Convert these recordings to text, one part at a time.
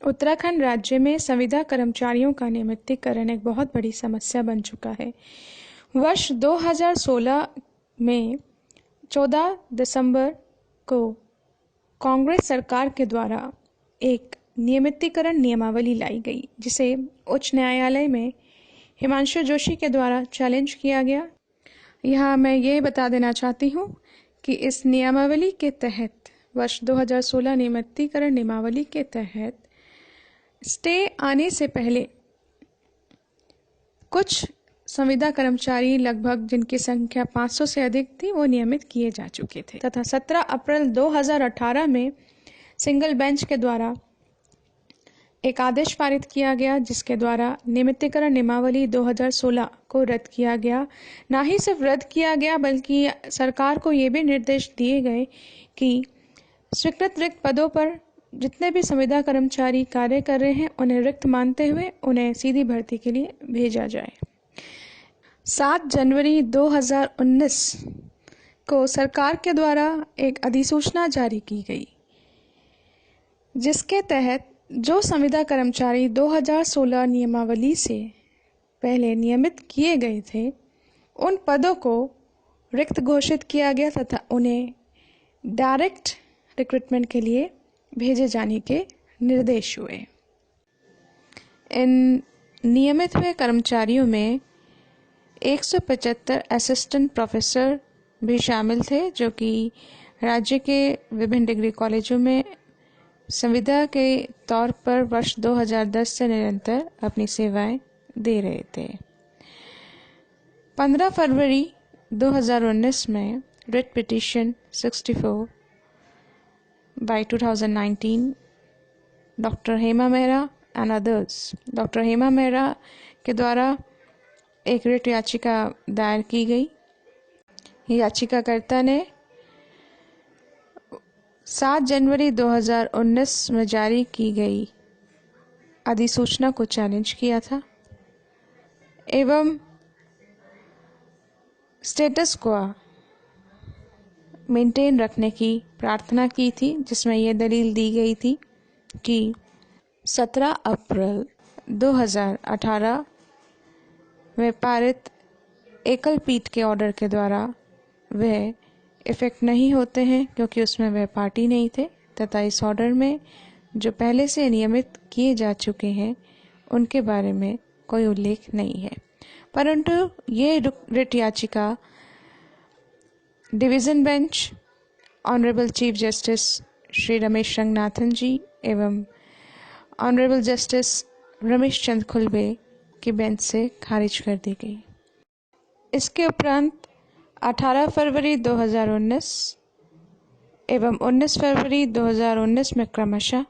उत्तराखंड राज्य में संविदा कर्मचारियों का नियमितीकरण एक बहुत बड़ी समस्या बन चुका है। वर्ष 2016 में 14 दिसंबर को कांग्रेस सरकार के द्वारा एक नियमितीकरण नियमावली लाई गई, जिसे उच्च न्यायालय में हिमांशु जोशी के द्वारा चैलेंज किया गया। यहाँ मैं ये बता देना चाहती हूँ कि इस नियमावली के तहत वर्ष 2016 नियमितीकरण नियमावली के तहत स्टे आने से पहले कुछ संविदा कर्मचारी लगभग जिनकी संख्या 500 से अधिक थी वो नियमित किए जा चुके थे तथा 17 अप्रैल 2018 में सिंगल बेंच के द्वारा एक आदेश पारित किया गया, जिसके द्वारा नियमितीकरण नियमावली 2016 को रद्द किया गया। ना ही सिर्फ रद्द किया गया बल्कि सरकार को ये भी निर्देश दिए गए कि स्वीकृत रिक्त पदों पर जितने भी संविदा कर्मचारी कार्य कर रहे हैं उन्हें रिक्त मानते हुए उन्हें सीधी भर्ती के लिए भेजा जाए। 7 जनवरी 2019 को सरकार के द्वारा एक अधिसूचना जारी की गई, जिसके तहत जो संविदा कर्मचारी 2016 नियमावली से पहले नियमित किए गए थे उन पदों को रिक्त घोषित किया गया तथा उन्हें डायरेक्ट रिक्रूटमेंट के लिए भेजे जाने के निर्देश हुए। इन नियमित हुए कर्मचारियों में 175 असिस्टेंट प्रोफेसर भी शामिल थे, जो कि राज्य के विभिन्न डिग्री कॉलेजों में संविदा के तौर पर वर्ष 2010 से निरंतर अपनी सेवाएं दे रहे थे। 15 फरवरी 2019 में writ petition 64/2019 doctor Hema Mehra and others doctor Hema Mehra के द्वारा एक रिट याचिका दायर की गई। याचिकाकर्ता ने 7 जनवरी 2019 में जारी की गई अधिसूचना को चैलेंज किया था एवं स्टेटस क्वो मेंटेन रखने की प्रार्थना की थी, जिसमें यह दलील दी गई थी कि 17 अप्रैल 2018 में पारित एकल पीठ के ऑर्डर के द्वारा वह इफेक्ट नहीं होते हैं, क्योंकि उसमें वह पार्टी नहीं थे तथा इस ऑर्डर में जो पहले से नियमित किए जा चुके हैं उनके बारे में कोई उल्लेख नहीं है। परंतु ये रिट याचिका division bench honourable chief justice Shri Ramesh Ranganathan ji एवं ऑनरेबल जस्टिस रमेश चंद्र खुल्बे की बेंच से खारिज कर दी गई। इसके उपरांत 18 फरवरी 2019 एवं 19 फरवरी 2019 में क्रमशः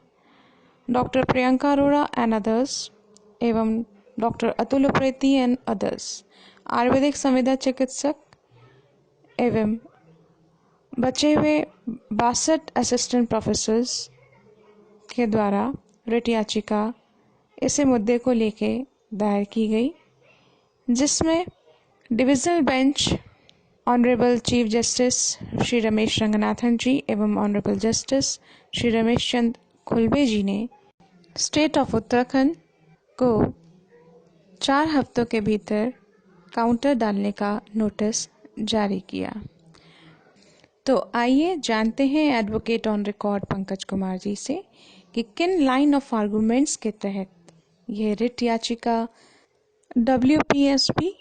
doctor Priyanka Arora and others एवं doctor Atul Upreti and others आयुर्वेदिक संविदा चिकित्सक एवं बचे हुए 62 असिस्टेंट प्रोफेसर्स के द्वारा रिट याचिका इसी मुद्दे को लेके दायर की गई, जिसमें divisional bench honourable chief justice Shri Ramesh Ranganathan ji एवं ऑनरेबल जस्टिस श्री रमेश चंद्र खुल्बे जी ने स्टेट ऑफ उत्तराखंड को 4 हफ्तों के भीतर काउंटर डालने का नोटिस जारी किया। तो आइए जानते हैं advocate on record Pankaj Kumar ji से कि किन लाइन ऑफ आर्गुमेंट्स के तहत यह रिट याचिका WPSB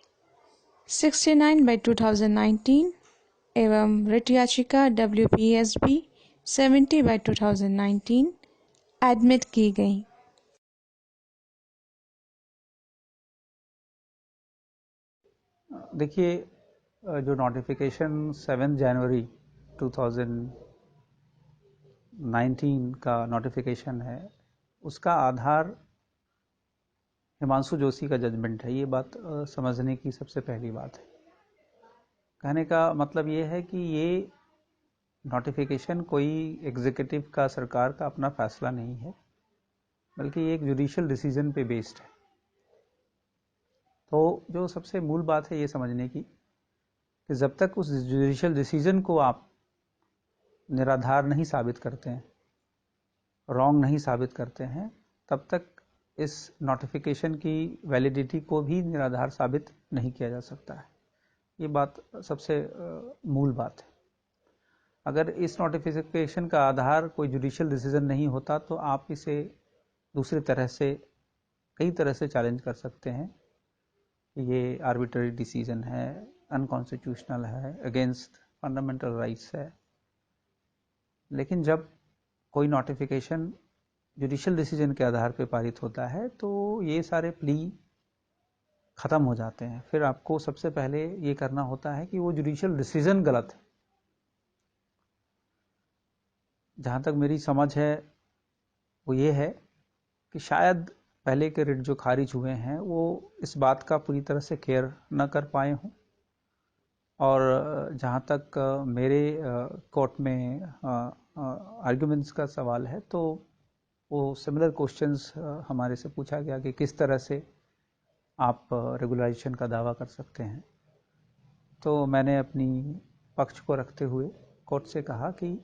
69/2019 एवं रिट याचिका WPSB 70/2019 एडमिट की गई। देखिए, जो नोटिफिकेशन 7 जनवरी 2019 का नोटिफिकेशन है, उसका आधार हिमांशु जोशी का जजमेंट है। ये बात समझने की सबसे पहली बात है। कहने का मतलब ये है कि ये नोटिफिकेशन कोई एग्जीक्यूटिव का, सरकार का अपना फैसला नहीं है, बल्कि एक जुडिशियल डिसीजन पे बेस्ड है। तो जो सबसे मूल बात है ये समझने की कि जब तक उस जुडिशियल डिसीजन को आप निराधार नहीं साबित करते हैं, रॉन्ग नहीं साबित करते हैं, तब तक इस नोटिफिकेशन की वैलिडिटी को भी निराधार साबित नहीं किया जा सकता है। ये बात सबसे मूल बात है। अगर इस नोटिफिकेशन का आधार कोई जुडिशियल डिसीजन नहीं होता तो आप इसे दूसरी तरह से, कई तरह से चैलेंज कर सकते हैं। ये आर्बिट्ररी डिसीजन है, अनकॉन्स्टिट्यूशनल है, अगेंस्ट फंडामेंटल राइट्स है। लेकिन जब कोई नोटिफिकेशन जुडिशियल डिसीजन के आधार पर पारित होता है तो ये सारे प्ली खत्म हो जाते हैं। फिर आपको सबसे पहले ये करना होता है कि वो जुडिशियल डिसीजन गलत है। जहाँ तक मेरी समझ है वो ये है कि शायद पहले के रिट जो खारिज हुए हैं वो इस बात का पूरी तरह से केयर न कर पाए हों, और जहाँ तक मेरे कोर्ट में आर्ग्यूमेंट्स का सवाल है तो वो सिमिलर क्वेश्चंस हमारे से पूछा गया कि किस तरह से आप रेगुलराइजेशन का दावा कर सकते हैं। तो मैंने अपनी पक्ष को रखते हुए कोर्ट से कहा कि,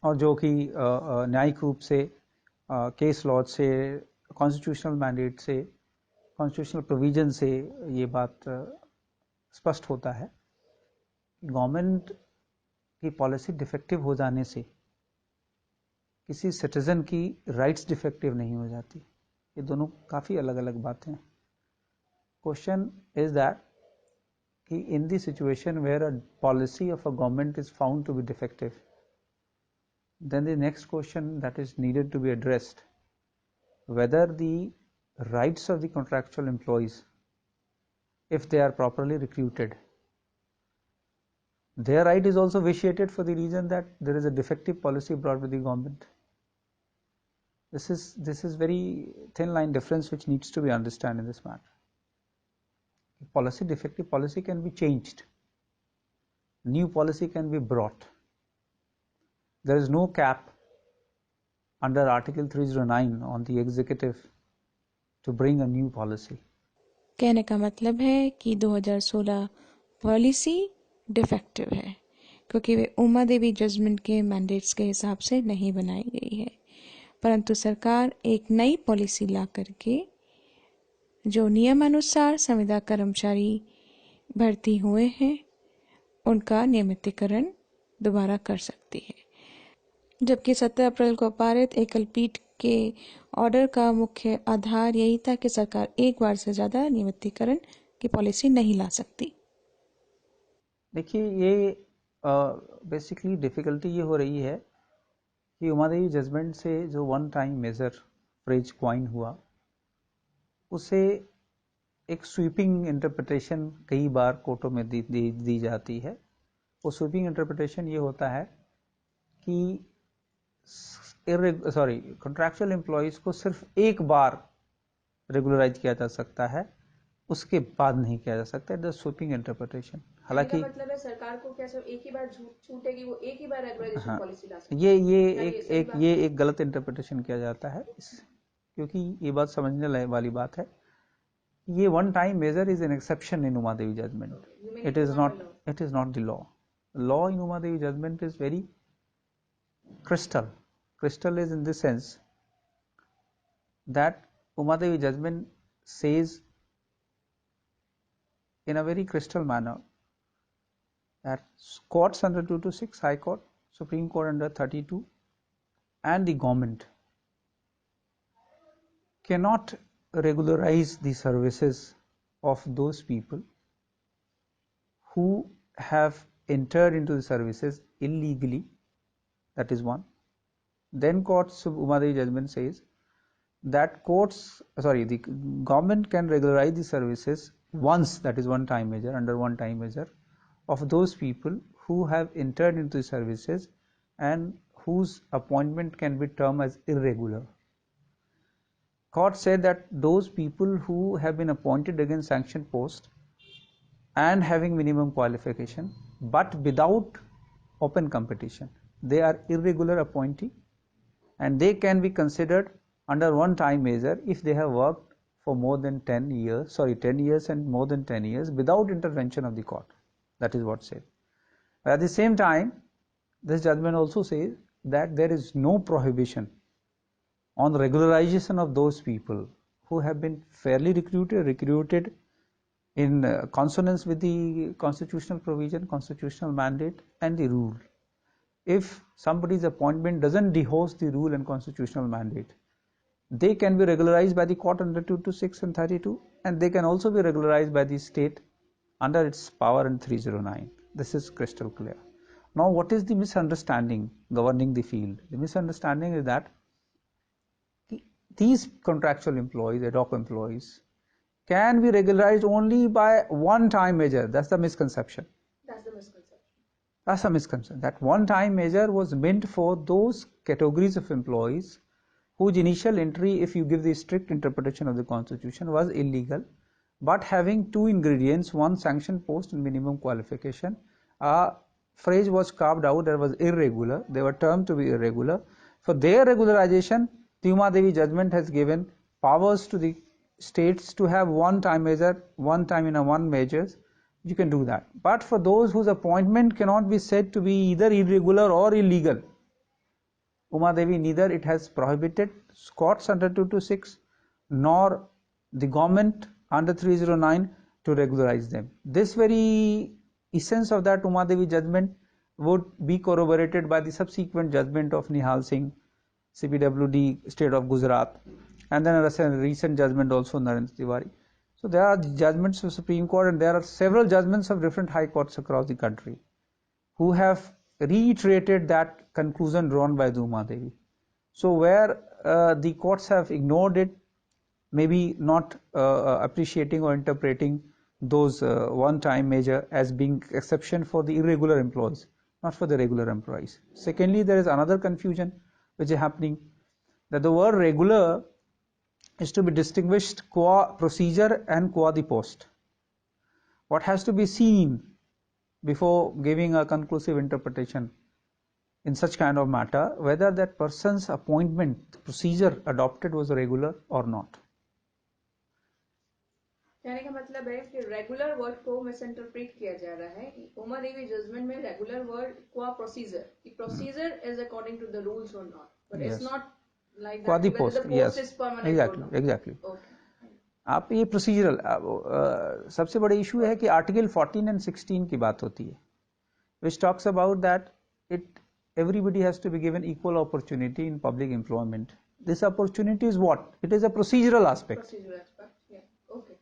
और जो कि न्यायिक रूप से केस लॉ से, कॉन्स्टिट्यूशनल मैंडेट से, कॉन्स्टिट्यूशनल प्रोविजन से ये बात स्पष्ट होता है कि गवर्नमेंट की पॉलिसी डिफेक्टिव हो जाने से किसी सिटीजन की राइट्स डिफेक्टिव नहीं हो जाती। ये दोनों काफ़ी अलग अलग बातें हैं। क्वेश्चन इज दैट कि in the situation where a policy of a government is found to be defective, then the next question that is needed to be addressed, whether the rights of the contractual employees, if they are properly recruited, their right is also vitiated for the reason that there is a defective policy brought by the government. This is very thin line difference which needs to be understood in this matter. Policy, defective policy can be changed, new policy can be brought. There is no cap under Article 309 on the executive to bring a new policy. कहने का मतलब है कि 2016 policy defective है क्योंकि वे Uma Devi judgement के mandates के हिसाब से नहीं बनाई गई है, परंतु सरकार एक नई पॉलिसी ला करके जो नियमानुसार संविदा कर्मचारी भर्ती हुए हैं उनका नियमितीकरण दोबारा कर सकती है। जबकि 17 अप्रैल को पारित एकल पीठ के ऑर्डर का मुख्य आधार यही था कि सरकार एक बार से ज़्यादा नियमितीकरण की पॉलिसी नहीं ला सकती। देखिए, ये बेसिकली डिफ़िकल्टी ये हो रही है कि उमादेवी जजमेंट से जो one time measure phrase coin हुआ, उसे एक स्वीपिंग इंटरप्रिटेशन कई बार कोर्टों में दी जाती है। वो स्वीपिंग इंटरप्रिटेशन ये होता है कि कॉन्ट्रैक्चुअल एम्प्लॉयज को सिर्फ एक बार रेगुलराइज किया जा सकता है, उसके बाद नहीं किया जा सकता। The sweeping interpretation. हालांकि मतलब है सरकार को क्या सिर्फ एक ही बार छूटेगी, वो एक ही बार रेगुलाइजेशन पॉलिसी ला सकती है। ये एक गलत इंटरप्रिटेशन किया जाता है, क्योंकि ये बात समझने वाली बात है। ये one time measure is an exception in Uma Devi judgment. It is not the law. Law in Uma Devi judgment is very crystal. Crystal is in the sense that Uma Devi judgment says in a very crystal manner that courts under 226, High Court, Supreme Court under 32, and the government cannot regularize the services of those people who have entered into the services illegally. That is one. Then courts, Uma Devi judgment says that the government can regularize the services once, that is one time measure, under one time measure, of those people who have entered into the services and whose appointment can be termed as irregular. Court said that those people who have been appointed against sanctioned post and having minimum qualification but without open competition, they are irregular appointee, and they can be considered under one time measure if they have worked for more than 10 years and more than 10 years without intervention of the court. That is what said. But at the same time, this judgment also says that there is no prohibition on regularization of those people who have been fairly recruited in consonance with the constitutional provision, constitutional mandate and the rule. If somebody's appointment doesn't dehost the rule and constitutional mandate, they can be regularized by the court under 226 and 32, and they can also be regularized by the state under its power in 309. This is crystal clear. Now, what is the misunderstanding governing the field? The misunderstanding is that these contractual employees, ad hoc employees, can be regularized only by one-time measure. That's the misconception. That's the misconception. That's a misconception. That one-time measure was meant for those categories of employees whose initial entry, if you give the strict interpretation of the Constitution, was illegal, but having two ingredients, one sanctioned post and minimum qualification. A phrase was carved out that was irregular. They were termed to be irregular. For their regularization, the Uma Devi judgment has given powers to the states to have one-time measure, one time in a one measures. You can do that. But for those whose appointment cannot be said to be either irregular or illegal, Uma Devi neither it has prohibited courts under 226 nor the government under 309 to regularize them. This very essence of that Uma Devi judgment would be corroborated by the subsequent judgment of Nihal Singh, CPWD, State of Gujarat, and then a recent judgment also Narendra Tiwari. So there are judgments of Supreme Court and there are several judgments of different high courts across the country who have reiterated that conclusion drawn by Uma Devi. So where the courts have ignored it, maybe not appreciating or interpreting those one-time measure as being exception for the irregular employees, not for the regular employees. Secondly, there is another confusion which is happening, that the word regular is to be distinguished qua procedure and qua the post. What has to be seen before giving a conclusive interpretation in such kind of matter, whether that person's appointment procedure adopted was regular or not. कहने का मतलब है कि regular word को misinterpret किया जा रहा है. उमा देवी जजमेंट में रेगुलर वर्ड क्वा procedure, the procedure is according to the rules or not, but yes. it's not like qua that the whether post, the post yes. is permanent exactly, or not. exactly. Okay. आप ये procedural सबसे बड़ा issue है कि article 14 and 16 की बात होती है, which talks about that everybody has to be given equal opportunity in public employment. This opportunity is what? It is a procedural aspect. Procedural aspect, yeah. Okay.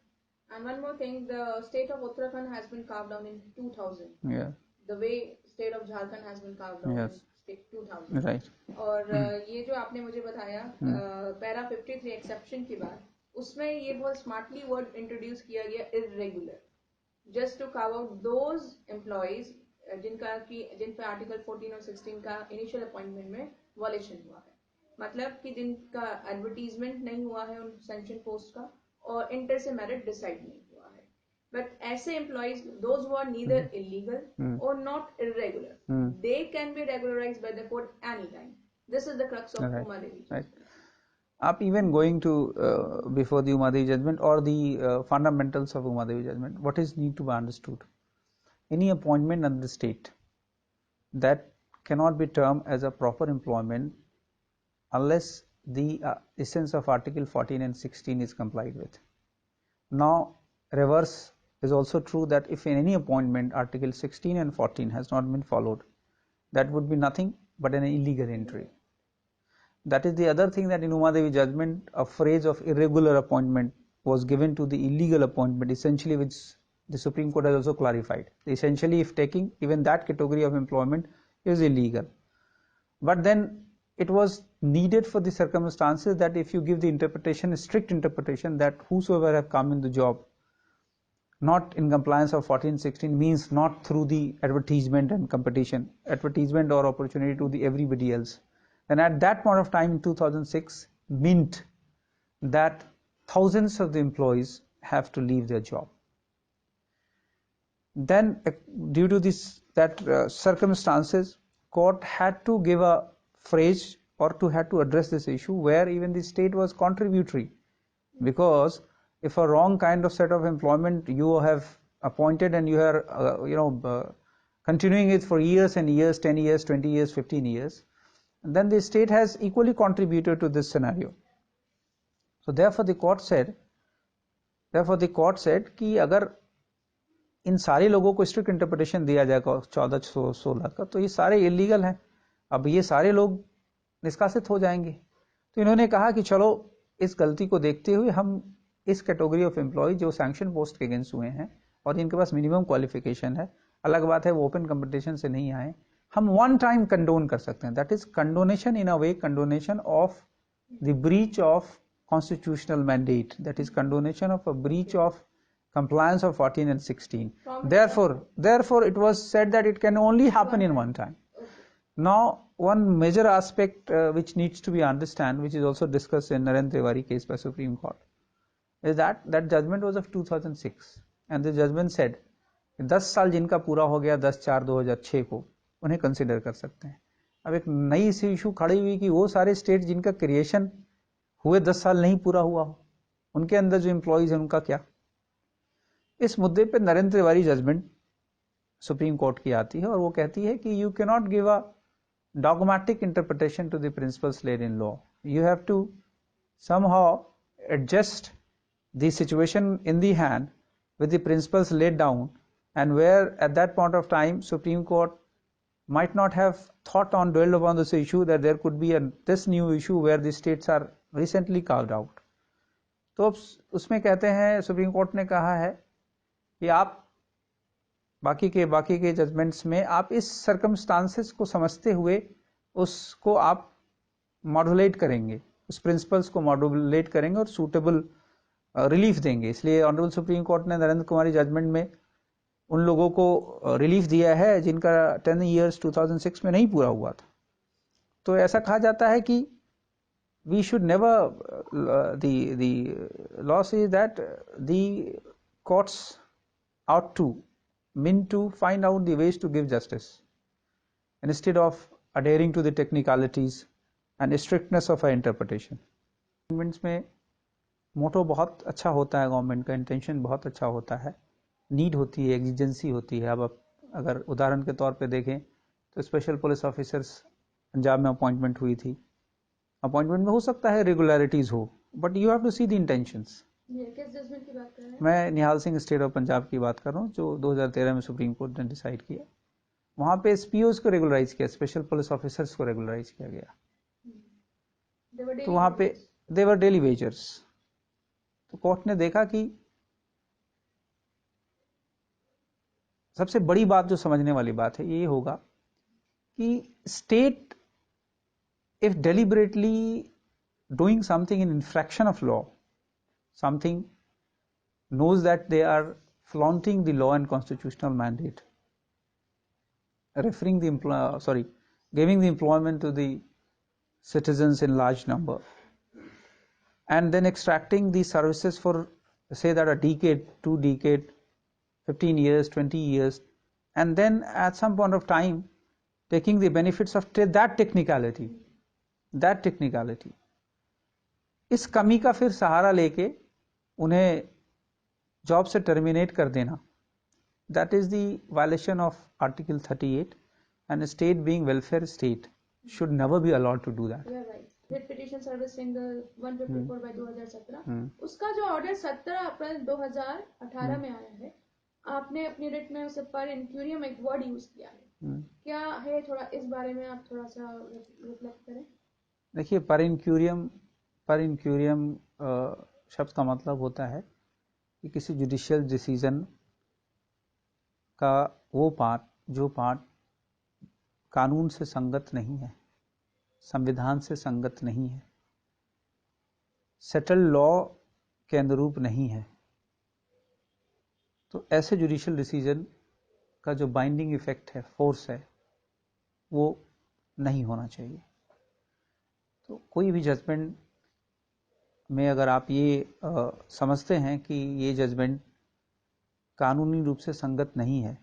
And one more thing, the state of Uttarakhand has been carved down in 2000. Yeah. The way state of Jharkhand has been carved down yes. in state 2000. Right. और ये जो आपने मुझे बताया para 53 exception की बात, उसमें ये बहुत स्मार्टली वर्ड इंट्रोड्यूस किया गया irregular, just to carve out those employees जिन पे आर्टिकल 14 और 16 का इनिशियल अपॉइंटमेंट में वॉलेशन हुआ है. मतलब कि जिनका एडवर्टीजमेंट नहीं हुआ है उन सैंक्शन पोस्ट का और इंटर से मेरिट डिसाइड नहीं हुआ है. बट ऐसे employees those who are neither illegal or not irregular, they can be regularised by the court any time. This is the crux of Uma Devi. Up even going to before the Uma Devi judgment or the fundamentals of Uma Devi judgment, what is need to be understood? Any appointment under the state that cannot be termed as a proper employment unless the essence of Article 14 and 16 is complied with. Now, reverse is also true, that if in any appointment Article 16 and 14 has not been followed, that would be nothing but an illegal entry. That is the other thing, that in Uma Devi judgment a phrase of irregular appointment was given to the illegal appointment, essentially, which the Supreme Court has also clarified. Essentially, if taking even that category of employment is illegal, but then it was needed for the circumstances that if you give the interpretation, a strict interpretation, that whosoever have come in the job not in compliance of 14-16 means not through the advertisement and competition, advertisement or opportunity to the everybody else. And at that point of time in 2006 meant that thousands of the employees have to leave their job. Then due to circumstances, court had to give a phrase or had to address this issue where even the state was contributory, because if a wrong kind of set of employment you have appointed and you are continuing it for years and years, 10 years, 20 years, 15 years, then the state has equally contributed to this scenario. So therefore the court said कि अगर इन सारे लोगों को strict interpretation दिया जाएगा 1416 का, तो ये सारे इलीगल हैं, अब ये सारे लोग निष्कासित हो जाएंगे। तो इन्होंने कहा कि चलो इस गलती को देखते हुए हम इस कैटेगरी ऑफ एम्प्लॉय जो सैंक्शन पोस्ट के अगेंस्ट हुए हैं और इनके पास मिनिमम क्वालिफिकेशन है, अलग बात है वो ओपन कंपटीशन से नहीं आए, हम वन टाइम कंडोन कर सकते हैं। That is condonation in a way, condonation of the breach of constitutional mandate, that is condonation of a breach of compliance of 14 and 16. Therefore it was said that it can only happen in one time. Now one major aspect which needs to be understood, which is also discussed in Narendra Tiwari case by Supreme Court, is that judgment was of 2006 and the judgment said 10 साल जिनका पूरा हो गया 10/4/2006 को उन्हें consider कर सकते हैं। अब एक नई सी इशू खड़ी हुई कि वो सारे स्टेट जिनका क्रिएशन हुए 10 साल नहीं पूरा हुआ हो, उनके अंदर जो एम्प्लॉइज हैं उनका क्या। इस मुद्दे पे Narendra Tiwari judgment supreme court की आती है और वो कहती है कि you can not give a dogmatic interpretation to the principles laid in law, you have to somehow adjust the situation in the hand with the principles laid down, and where at that point of time Supreme Court might not have thought on, dwelled upon this issue, that there could be this new issue where the states are recently carved out. तो उसमें कहते हैं supreme court ने कहा है कि आप बाकी के जजमेंट्स में आप इस सर्कमस्टांसेस को समझते हुए उसको आप मॉड्यूलेट करेंगे, उस प्रिंसिपल्स को मॉड्यूलेट करेंगे और सूटेबल रिलीफ देंगे। इसलिए ऑनरेबल सुप्रीम कोर्ट ने नरेंद्र कुमारी जजमेंट में उन लोगों को रिलीफ दिया है जिनका 10 years 2006 में नहीं पूरा हुआ था। तो ऐसा कहा जाता है कि we should never the law says that the courts ought to mean to find out the ways to give justice instead of adhering to the technicalities and strictness of our interpretation. Amendments में मोटो बहुत अच्छा होता है, government का intention बहुत अच्छा होता है, नीड होती है, एग्जिजेंसी होती है। अब अगर उदाहरण के तौर पे देखें तो स्पेशल पुलिस ऑफिसर्स पंजाब में अपॉइंटमेंट हुई थी, अपॉइंटमेंट में हो सकता है रेगुलरिटीज हो, but you have to see the intentions. किस जजमेंट की बात कर रहे हैं? मैं निहाल सिंह स्टेट ऑफ पंजाब की बात कर रहा हूँ, जो 2013 में सुप्रीम कोर्ट ने डिसाइड किया। वहां पे एसपीओज को रेगुलराइज किया, स्पेशल पुलिस ऑफिसर्स को रेगुलराइज किया गया। तो वहां पे देवर डेली वेजर्स। तो कोर्ट ने देखा कि सबसे बड़ी बात जो समझने वाली बात है ये होगा कि state if deliberately doing something in infarction of law, something knows that they are flaunting the law and constitutional mandate, giving the employment to the citizens in large number, and then extracting the services for, say, that a decade, 2 decade, 15 years, 20 years, and then at some point of time taking the benefits of that technicality, इस कमी का फिर सहारा लेके उन्हें job से terminate कर देना, that is the violation of Article 38, and a state being welfare state should never be allowed to do that. Yeah, right. Writ petition service single 154/2017, उसका जो ऑर्डर 17 अप्रैल 2018 में आया है, आपने अपनी रिट में उसे पर इंक्यूरियम एक वर्ड यूज किया है, क्या है, थोड़ा इस बारे में आप थोड़ा सा रिफ्लेक्ट करें। देखिए, पर इंक्यूरियम शब्द का मतलब होता है कि किसी जुडिशियल डिसीजन का वो पार्ट जो पार्ट कानून से संगत नहीं है, संविधान से संगत नहीं है, सेटल्ड लॉ के अनुरूप नहीं है, तो ऐसे जुडिशियल डिसीजन का जो बाइंडिंग इफेक्ट है, फोर्स है, वो नहीं होना चाहिए। तो कोई भी जजमेंट में अगर आप ये समझते हैं कि ये जजमेंट कानूनी रूप से संगत नहीं है,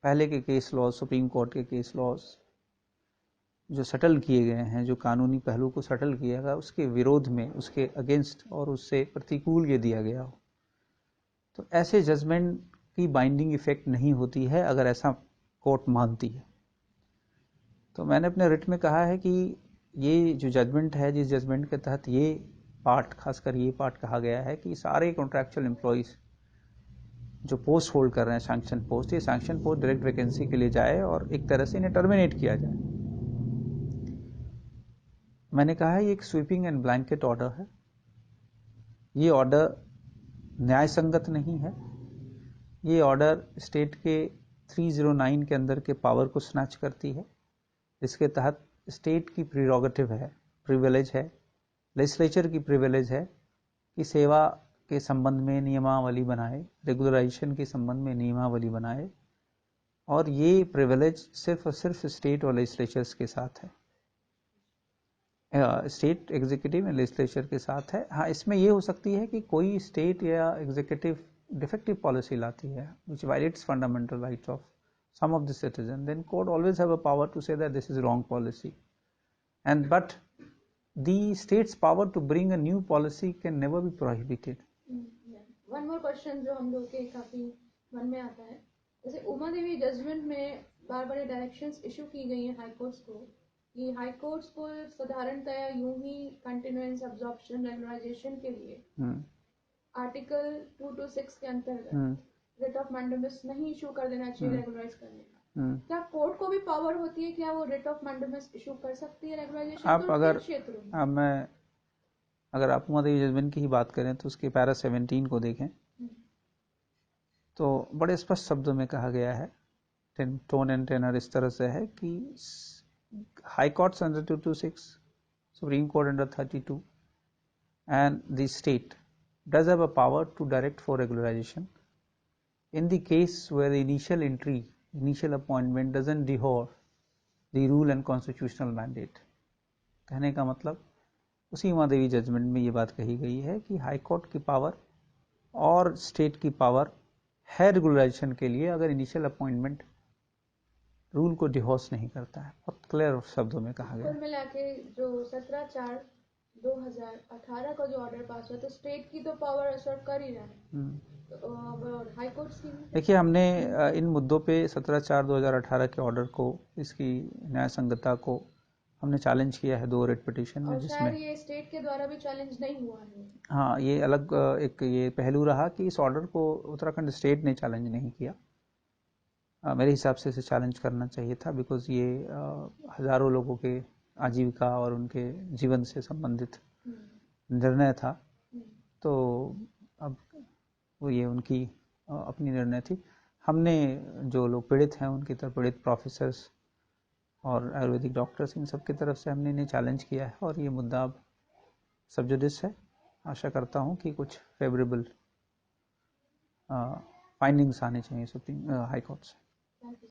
पहले के केस लॉज, सुप्रीम कोर्ट के केस लॉज जो सेटल किए गए हैं, जो कानूनी पहलू को सेटल किया गया, उसके विरोध में, उसके अगेंस्ट और उससे प्रतिकूल ये दिया गया हो, तो ऐसे जजमेंट की बाइंडिंग इफेक्ट नहीं होती है अगर ऐसा कोर्ट मानती है। तो मैंने अपने रिट में कहा है कि ये जो जजमेंट है, जिस जजमेंट के तहत ये पार्ट, खासकर ये पार्ट कहा गया है कि सारे कॉन्ट्रैक्चुअल एम्प्लॉइज जो पोस्ट होल्ड कर रहे हैं सैंक्शन पोस्ट, ये सैंक्शन पोस्ट डायरेक्ट वैकेंसी के लिए जाए और एक तरह से इन्हें टर्मिनेट किया जाए। मैंने कहा है ये एक स्वीपिंग एंड ब्लैंकेट ऑर्डर है। ये ऑर्डर न्याय संगत नहीं है। ये ऑर्डर स्टेट के 309 के अंदर के पावर को स्नैच करती है, इसके तहत स्टेट की प्रीरोगेटिव है, प्रिविलेज है, लेजिस्लेचर की प्रिविलेज है कि सेवा के संबंध में नियमावली बनाए, रेगुलराइजेशन के संबंध में नियमावली बनाए, और ये प्रिविलेज सिर्फ और सिर्फ स्टेट और लेजिस्लेचर्स के साथ है, स्टेट एग्जीक्यूटिव एंड लेजिस्लेचर के साथ है। हाँ, इसमें ये हो सकती है कि कोई स्टेट या एग्जीक्यूटिव डिफेक्टिव पॉलिसी लाती है which violates fundamental rights of some of the citizen, then court always have a power to say that this is wrong policy, and but the state's power to bring a new policy can never be prohibited. One more question जो हम लोग के काफी मन में आता है, जैसे उमा देवी जजमेंट में बार बार डायरेक्शंस इशू की गई हैं हाई कोर्ट्स को कि हाई कोर्ट्स को साधारणतया यूं ही कंटिन्यूएंस अब्जॉर्प्शन रेगुलराइजेशन के लिए आर्टिकल 226 के अंतर्गत रिट ऑफ मैंडेमस नहीं इशू कर देना चाहिए रेगुलराइज करने का। क्या कोर्ट को भी पावर होती है, क्या वो रिट ऑफ मैंडेमस इशू कर सकती है रेगुलराइजेशन आप अगर आप उमा देवी जजमेंट की ही बात करें तो उसके पैरा 17 को देखें तो बड़े स्पष्ट शब्दों में कहा गया है, टोन एंड टेनर इस तरह से है कि high courts under 226, supreme court under 32 and the state does have a power to direct for regularization in the case where the initial appointment doesn't devour the rule and constitutional mandate. कहने का मतलब उसी Uma Devi judgement में ये बात कही गई है कि हाई कोर्ट की पावर और स्टेट की पावर है रेगुलराइजेशन के लिए अगर इनिशियल अपॉइंटमेंट रूल को डिवोर्स नहीं करता है। बहुत क्लियर शब्दों में कहा गया। कुल मिला के जो 17/4/2018 का जो ऑर्डर पास हुआ तो स्टेट की तो पावर असर्ट कर ही रहा है, तो हाई कोर्ट की देखिए, हमने इन मुद्दों पे 17/4/2018 के ऑर्डर को, इसकी न्याय संगतता को हमने चैलेंज किया है 2 रिट पिटीशन में, जिसमें ये स्टेट के द्वारा भी चैलेंज नहीं हुआ है। हाँ, ये अलग एक ये पहलू रहा कि इस ऑर्डर को उत्तराखंड स्टेट ने चैलेंज नहीं किया। मेरे हिसाब से इसे चैलेंज करना चाहिए था, बिकॉज ये हजारों लोगों के आजीविका और उनके जीवन से संबंधित निर्णय था। तो अब वो ये उनकी अपनी निर्णय थी। हमने जो लोग पीड़ित हैं उनकी तरफ, पीड़ित प्रोफेसर्स और आयुर्वेदिक डॉक्टर्स, इन सब की तरफ से हमने इन्हें चैलेंज किया है और ये मुद्दा अब सब जुडिस है। आशा करता हूँ कि कुछ फेवरेबल फाइंडिंग्स आने चाहिए सुप्रीम हाई कोर्ट से।